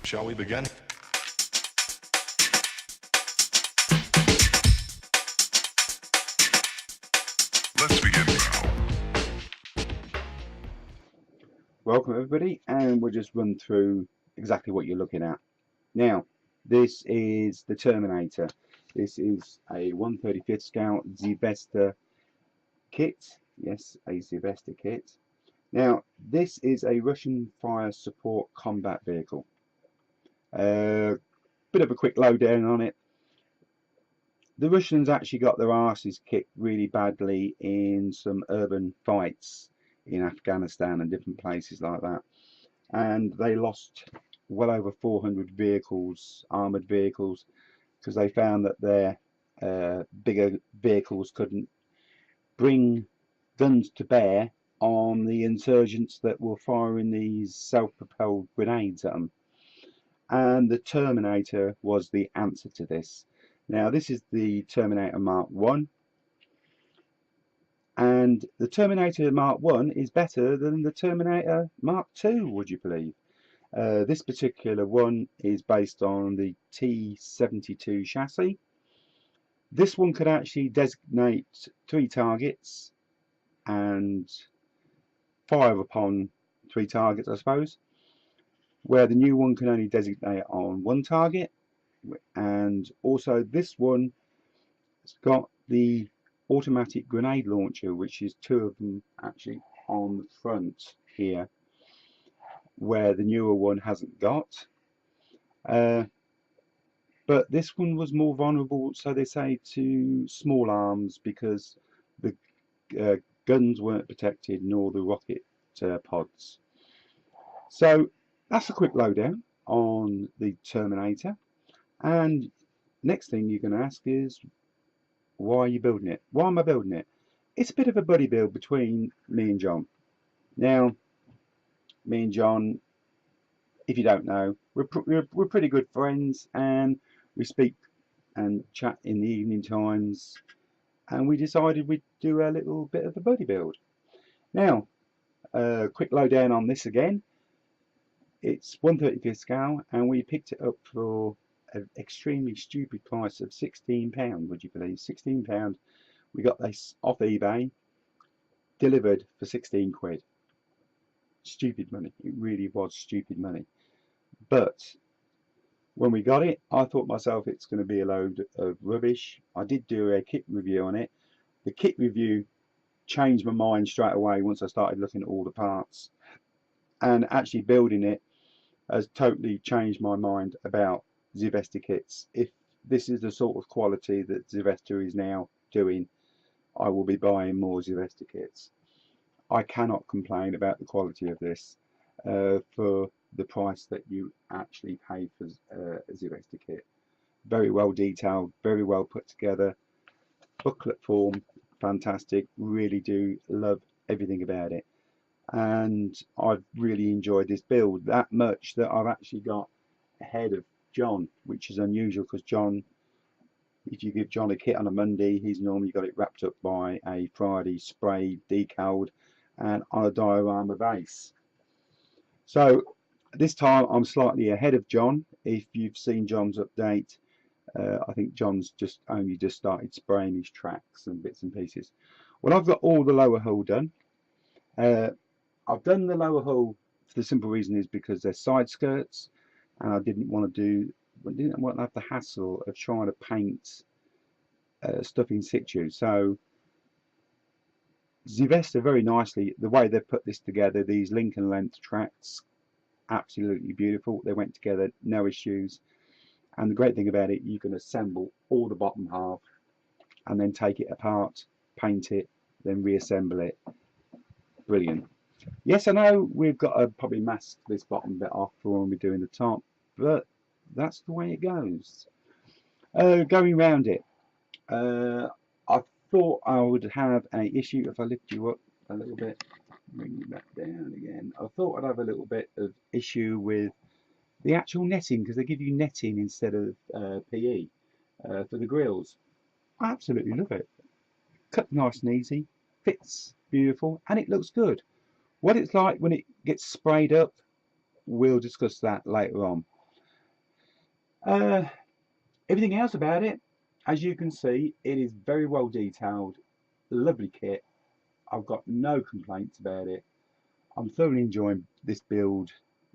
Shall we begin? Let's begin now. Welcome everybody, and we'll just run through exactly what you're looking at. Now, this is the Terminator. This is a 1/35th scale ZVEZDA kit. Yes, a ZVEZDA kit. Now, this is a Russian fire support combat vehicle. Bit of a quick lowdown on it. The Russians actually got their asses kicked really badly in some urban fights in Afghanistan and different places like that, and they lost well over 400 vehicles, armoured vehicles, because they found that their bigger vehicles couldn't bring guns to bear on the insurgents that were firing these self-propelled grenades at them. And the Terminator was the answer to this. Now, this is the Terminator Mark 1, and the Terminator Mark 1 is better than the Terminator Mark 2, would you believe? This particular one is based on the T-72 chassis. This one could actually designate 3 targets and fire upon 3 targets, I suppose, where the new one can only designate on 1 target. And also this one has got the automatic grenade launcher, which is 2 of them actually on the front here, where the newer one hasn't got. But this one was more vulnerable, so they say, to small arms, because the guns weren't protected, nor the rocket pods. So that's a quick lowdown on the Terminator. And next thing you're going to ask is, why are you building it? Why am I building it? It's a bit of a buddy build between me and John. Now, me and John, if you don't know, we're pretty good friends, and we speak and chat in the evening times, and we decided we'd do a little bit of a buddy build. Now, quick lowdown on this again. It's 1/35th scale, and we picked it up for an extremely stupid price of £16, would you believe? £16. We got this off eBay, delivered for 16 quid. Stupid money. It really was stupid money. But when we got it, I thought myself, it's going to be a load of rubbish. I did do a kit review on it. The kit review changed my mind straight away once I started looking at all the parts, and actually building it has totally changed my mind about ZVEZDA kits. If this is the sort of quality that ZVEZDA is now doing, I will be buying more ZVEZDA kits. I cannot complain about the quality of this for the price that you actually pay for a ZVEZDA kit. Very well detailed, very well put together, booklet form, fantastic. Really do love everything about it, and I've really enjoyed this build that much that I've actually got ahead of John, which is unusual, because John, if you give John a kit on a Monday, he's normally got it wrapped up by a Friday, sprayed, decaled, and on a diorama base. So this time I'm slightly ahead of John. If you've seen John's update, I think John's only just started spraying his tracks and bits and pieces. Well, I've got all the lower hull done. I've done the lower hull for the simple reason is because they're side skirts, and I didn't want to have the hassle of trying to paint stuff in situ. So ZVEZDA very nicely, the way they've put this together, these Lincoln length tracks, absolutely beautiful. They went together, no issues. And the great thing about it, you can assemble all the bottom half and then take it apart, paint it, then reassemble it. Brilliant. Yes, I know we've got to probably mask this bottom bit off for when we're doing the top, but that's the way it goes. Going round it, I thought I would have an issue if I lift you up a little bit, bring you back down again. I thought I'd have a little bit of issue with the actual netting, because they give you netting instead of PE for the grills. I absolutely love it. Cut nice and easy, fits beautiful, and it looks good. What it's like when it gets sprayed up, we'll discuss that later on. Everything else about it, as you can see, it is very well detailed, lovely kit. I've got no complaints about it. I'm thoroughly enjoying this build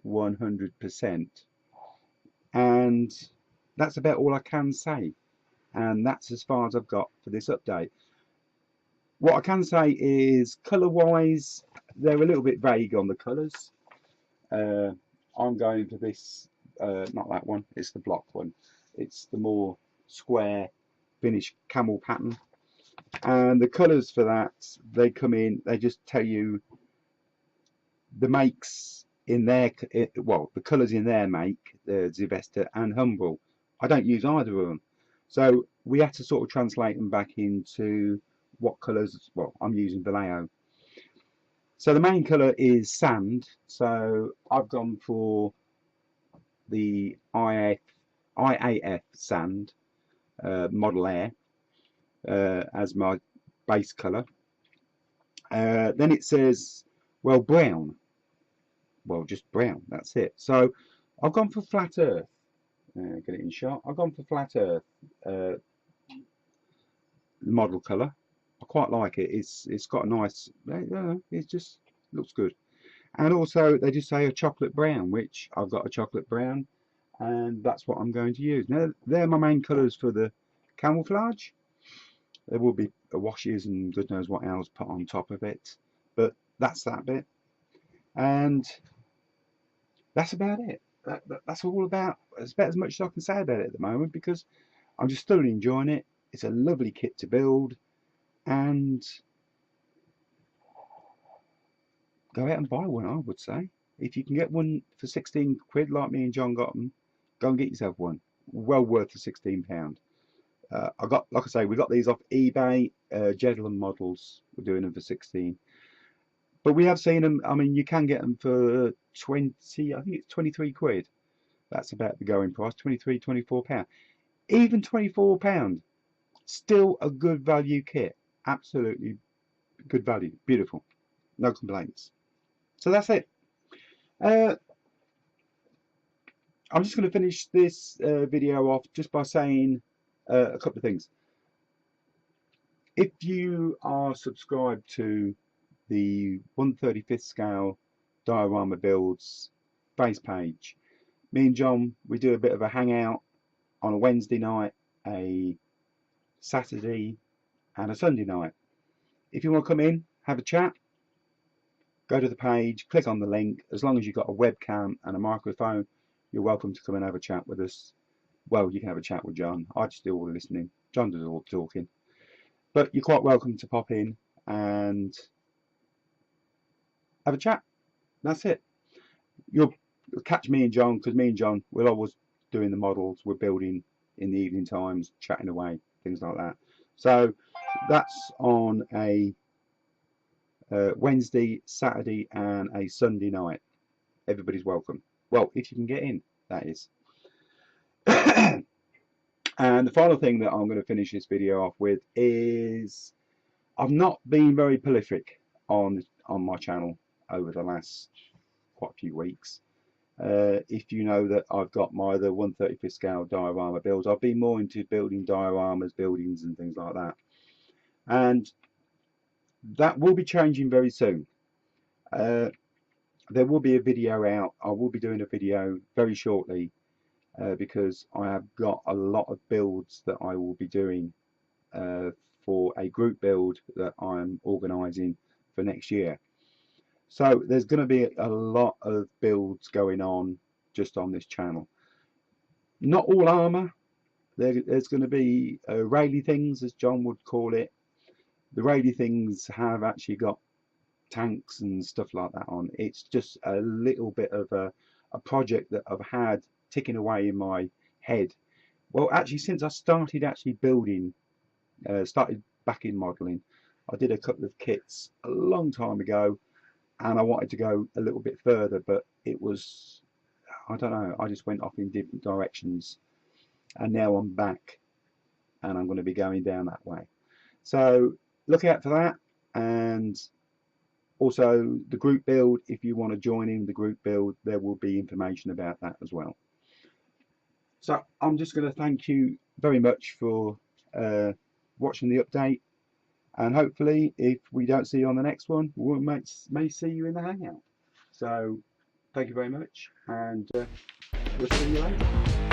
100%, and that's about all I can say, and that's as far as I've got for this update. What I can say is colour wise they're a little bit vague on the colours. I'm going for this, not that one, it's the block one. It's the more square finished camel pattern, and the colours for that, they come in, they just tell you the makes in their, well, the colours in their make, the ZVEZDA and Humble. I don't use either of them, so we have to sort of translate them back into what colours. Well, I'm using Vallejo. So the main colour is sand, so I've gone for the IAF sand, Model Air, as my base colour. Then it says, well, brown. Well, just brown, that's it. So I've gone for flat earth. Get it in shot. I've gone for flat earth, model colour. I quite like it. It's got a nice, it just looks good. And also they just say a chocolate brown, which I've got a chocolate brown, and that's what I'm going to use. Now they're my main colours for the camouflage. There will be washes and good knows what else put on top of it, but that's that bit, and that's about it. That's all about. It's about as much as I can say about it at the moment, because I'm just thoroughly enjoying it. It's a lovely kit to build, and go out and buy one, I would say. If you can get one for 16 quid like me and John got them, go and get yourself one. Well worth the £16. I got, like I say, we got these off eBay. Jedland Models were doing them for 16, but we have seen them. I mean, you can get them for 20. I think it's 23 quid. That's about the going price. 23, 24 pound. Even 24 pound, still a good value kit. Absolutely good value. Beautiful. No complaints. So that's it. I'm just going to finish this video off just by saying a couple of things. If you are subscribed to the 1/35th scale diorama builds base page, me and John, we do a bit of a hangout on a Wednesday night, a Saturday and a Sunday night. If you want to come in, have a chat, go to the page, click on the link. As long as you've got a webcam and a microphone, you're welcome to come and have a chat with us. Well, you can have a chat with John. I just do all the listening. John does all the talking. But you're quite welcome to pop in and have a chat. That's it. You'll catch me and John, because me and John, we're always doing the models. We're building in the evening times, chatting away, things like that. So that's on a Wednesday, Saturday and a Sunday night. Everybody's welcome. Well, if you can get in, that is. And the final thing that I'm going to finish this video off with is, I've not been very prolific on my channel over the last quite a few weeks. If you know that I've got my other 1/35th scale diorama builds, I've been more into building dioramas, buildings and things like that, and that will be changing very soon. There will be a video out. I will be doing a video very shortly, because I have got a lot of builds that I will be doing for a group build that I'm organising for next year. So there's going to be a lot of builds going on just on this channel. Not all armour. There's going to be Rayleigh things, as John would call it. The Rayleigh things have actually got tanks and stuff like that on. It's just a little bit of a project that I've had ticking away in my head. Well, actually, since I started actually building, started back in modelling, I did a couple of kits a long time ago, and I wanted to go a little bit further, but it was, I don't know, I just went off in different directions, and now I'm back and I'm going to be going down that way. So look out for that, and also the group build. If you want to join in the group build, there will be information about that as well. So I'm just going to thank you very much for watching the update, and hopefully if we don't see you on the next one, we may see you in the hangout. So thank you very much, and we'll see you later.